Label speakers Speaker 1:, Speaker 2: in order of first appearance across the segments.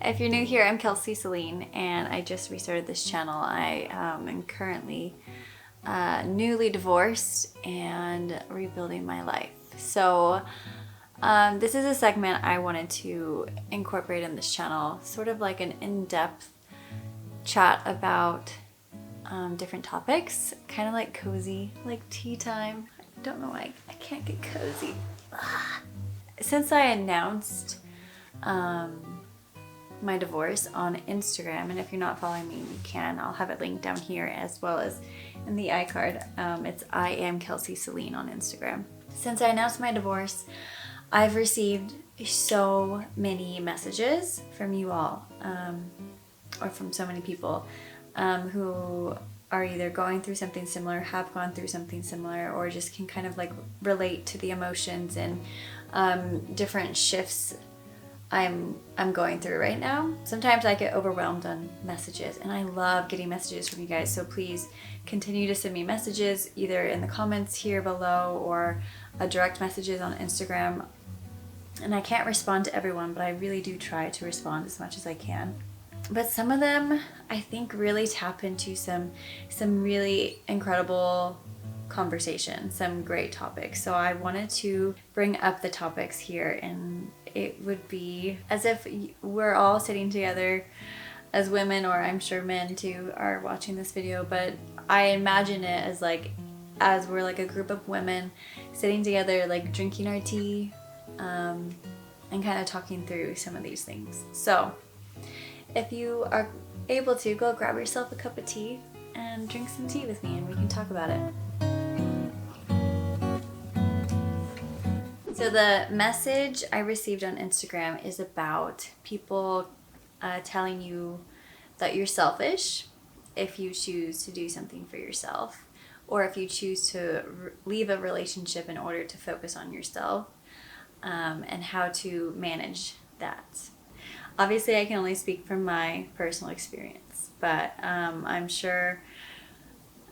Speaker 1: If you're new here, I'm Kelsey Selene, and I just restarted this channel. I am currently newly divorced and rebuilding my life. So this is a segment I wanted to incorporate in this channel, sort of like an in-depth chat about different topics, kind of like cozy, like tea time. I don't know why I can't get cozy. Since I announced my divorce on Instagram, and if you're not following me, you can. I'll have it linked down here as well as in the iCard. It's I am Kelsey Selene on Instagram. Since I announced my divorce, I've received so many messages from you all, or from so many people who are either going through something similar, have gone through something similar, or just can kind of like relate to the emotions and different shifts I'm going through right now. Sometimes I get overwhelmed on messages, and I love getting messages from you guys, so please continue to send me messages either in the comments here below or direct messages on Instagram. And I can't respond to everyone, but I really do try to respond as much as I can. But some of them I think really tap into some really incredible conversation, some great topics. So I wanted to bring up the topics here, and it would be as if we're all sitting together as women, or I'm sure men too are watching this video, but I imagine it as we're like a group of women sitting together, like drinking our tea, and kind of talking through some of these things. So if you are able to, go grab yourself a cup of tea and drink some tea with me, and we can talk about it. So the message I received on Instagram is about people telling you that you're selfish if you choose to do something for yourself, or if you choose to leave a relationship in order to focus on yourself, and how to manage that. Obviously, I can only speak from my personal experience, but I'm sure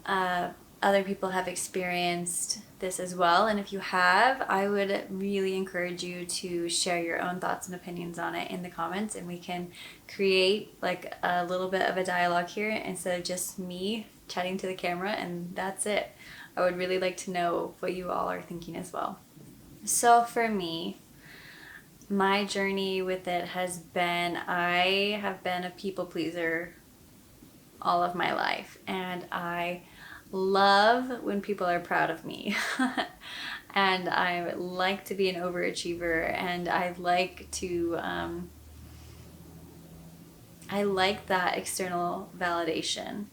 Speaker 1: other people have experienced this as well. And if you have, I would really encourage you to share your own thoughts and opinions on it in the comments, and we can create like a little bit of a dialogue here instead of just me chatting to the camera and that's it. I would really like to know what you all are thinking as well. So for me, my journey with it has been, I have been a people pleaser all of my life, and I love when people are proud of me. And I like to be an overachiever, and I like to I like that external validation.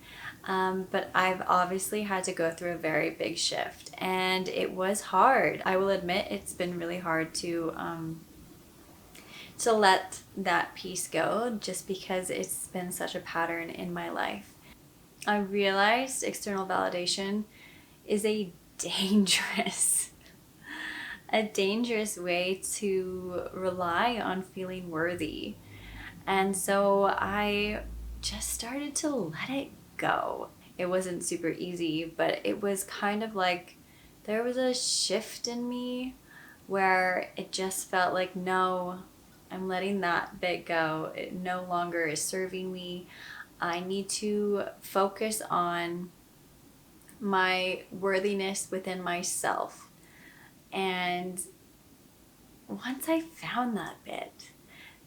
Speaker 1: But I've obviously had to go through a very big shift, and it was hard. I will admit it's been really hard to let that piece go, just because it's been such a pattern in my life. I realized external validation is a dangerous way to rely on feeling worthy. And so I just started to let it go. It wasn't super easy, but it was kind of like there was a shift in me where it just felt like, no, I'm letting that bit go. It no longer is serving me. I need to focus on my worthiness within myself. And once I found that bit,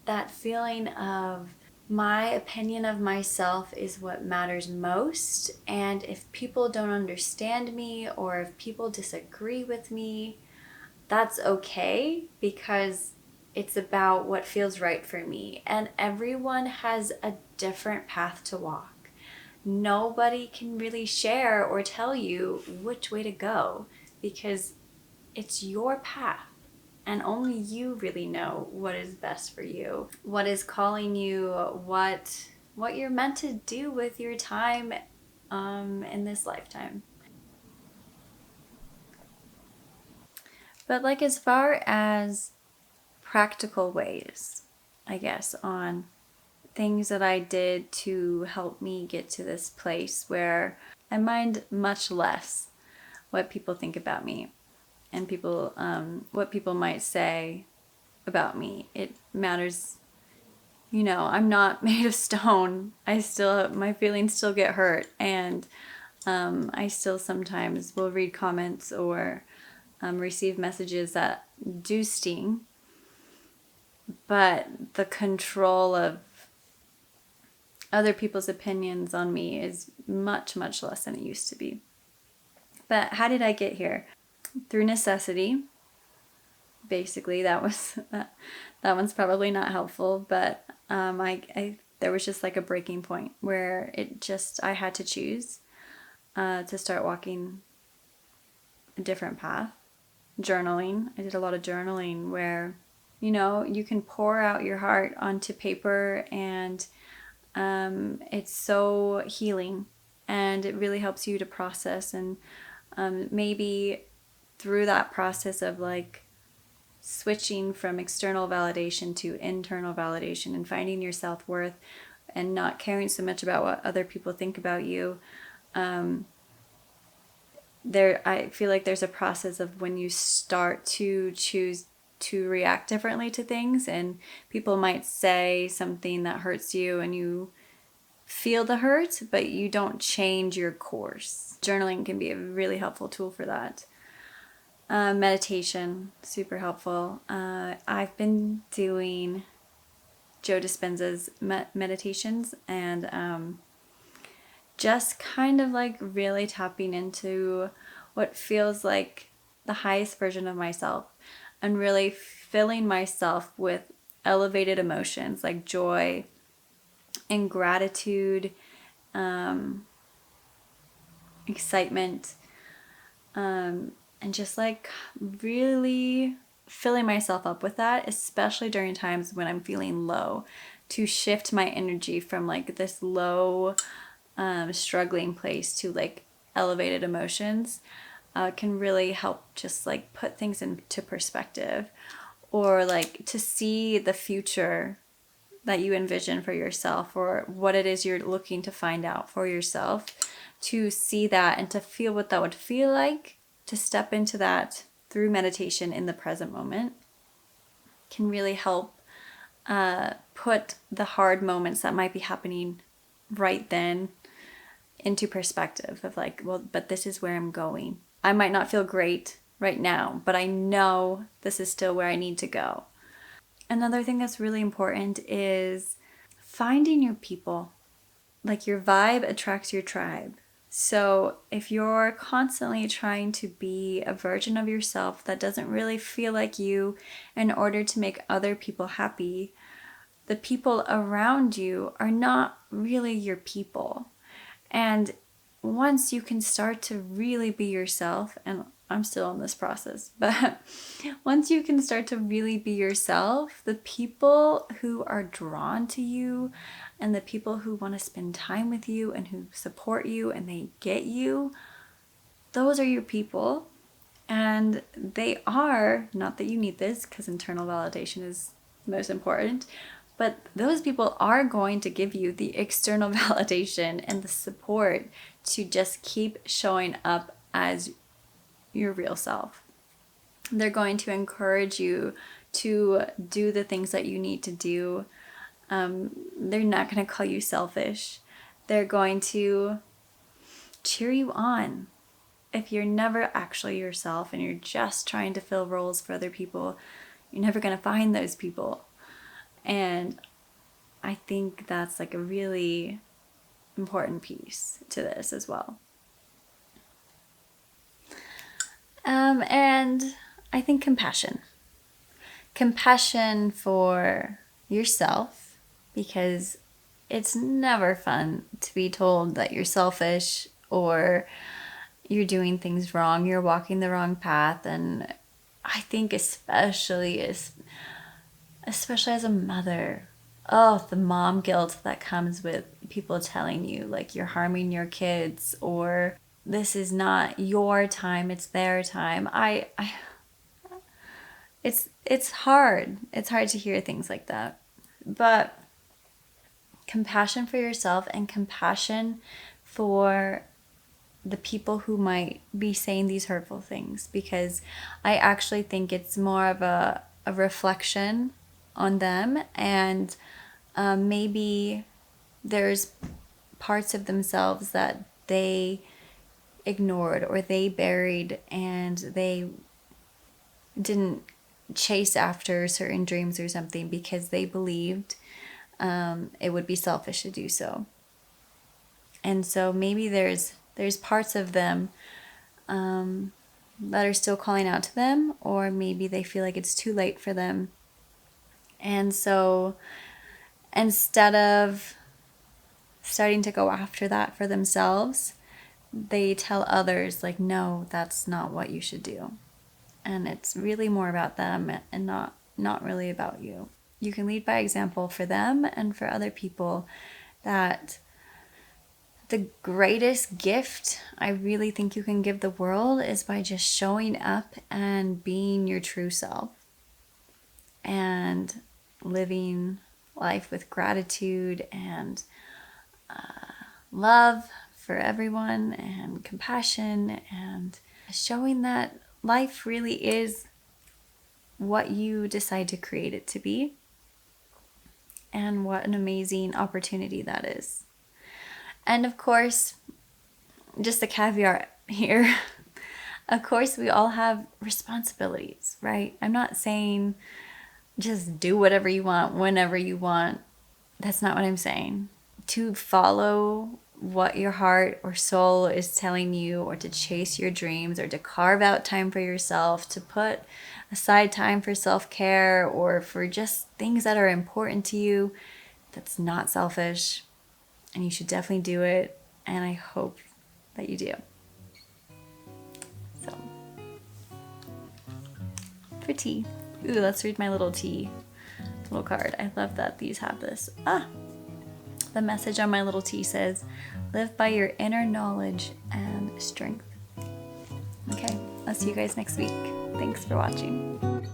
Speaker 1: that feeling of my opinion of myself is what matters most, and if people don't understand me or if people disagree with me, that's okay, because it's about what feels right for me, and everyone has a different path to walk. Nobody can really share or tell you which way to go, because it's your path, and only you really know what is best for you, what is calling you, what you're meant to do with your time in this lifetime. But like, as far as practical ways, I guess, on things that I did to help me get to this place where I mind much less what people think about me and what people might say about me. It matters I'm not made of stone. My feelings still get hurt, and I still sometimes will read comments or receive messages that do sting. But the control of other people's opinions on me is much, much less than it used to be. But how did I get here? Through necessity. Basically, that one's probably not helpful, but there was just like a breaking point where I had to choose to start walking a different path. Journaling. I did a lot of journaling where, you can pour out your heart onto paper, and it's so healing, and it really helps you to process, and maybe through that process of like switching from external validation to internal validation and finding your self-worth and not caring so much about what other people think about you. I feel like there's a process of when you start to choose to react differently to things, and people might say something that hurts you and you feel the hurt, but you don't change your course. Journaling can be a really helpful tool for that. Meditation, super helpful. I've been doing Joe Dispenza's meditations, and just kind of like really tapping into what feels like the highest version of myself, and really filling myself with elevated emotions like joy and gratitude, excitement, and just like really filling myself up with that, especially during times when I'm feeling low, to shift my energy from like this low, struggling place to like elevated emotions, can really help just like put things into perspective, or like to see the future that you envision for yourself, or what it is you're looking to find out for yourself, to see that and to feel what that would feel like, to step into that through meditation in the present moment, can really help put the hard moments that might be happening right then into perspective of like, well, but this is where I'm going. I might not feel great right now, but I know this is still where I need to go. Another thing that's really important is finding your people. Like, your vibe attracts your tribe. So if you're constantly trying to be a version of yourself that doesn't really feel like you in order to make other people happy, the people around you are not really your people. And once you can start to really be yourself, and I'm still in this process, but once you can start to really be yourself, the people who are drawn to you and the people who want to spend time with you and who support you and they get you, those are your people. And they are, not that you need this because internal validation is most important, but those people are going to give you the external validation and the support to just keep showing up as your real self. They're going to encourage you to do the things that you need to do. They're not going to call you selfish. They're going to cheer you on. If you're never actually yourself and you're just trying to fill roles for other people, you're never going to find those people. And I think that's like a really important piece to this as well. And I think compassion. Compassion for yourself, because it's never fun to be told that you're selfish or you're doing things wrong, you're walking the wrong path. And I think especially as a mother, the mom guilt that comes with people telling you like you're harming your kids, or this is not your time, it's their time. It's hard. It's hard to hear things like that. But compassion for yourself and compassion for the people who might be saying these hurtful things, because I actually think it's more of a reflection on them, and Maybe there's parts of themselves that they ignored or they buried, and they didn't chase after certain dreams or something because they believed it would be selfish to do so. And so maybe there's parts of them that are still calling out to them, or maybe they feel like it's too late for them. And so instead of starting to go after that for themselves, they tell others, like, no, that's not what you should do. And it's really more about them and not really about you. You can lead by example for them and for other people. That the greatest gift I really think you can give the world is by just showing up and being your true self and living life with gratitude and love for everyone and compassion, and showing that life really is what you decide to create it to be. And what an amazing opportunity that is. And of course, just a caveat here, of course we all have responsibilities, right? I'm not saying just do whatever you want, whenever you want. That's not what I'm saying. To follow what your heart or soul is telling you, or to chase your dreams, or to carve out time for yourself, to put aside time for self-care or for just things that are important to you, that's not selfish, and you should definitely do it, and I hope that you do. So, for tea. Ooh, let's read my little tea little card. I love that these have this. The message on my little tea says, live by your inner knowledge and strength. Okay, I'll see you guys next week. Thanks for watching.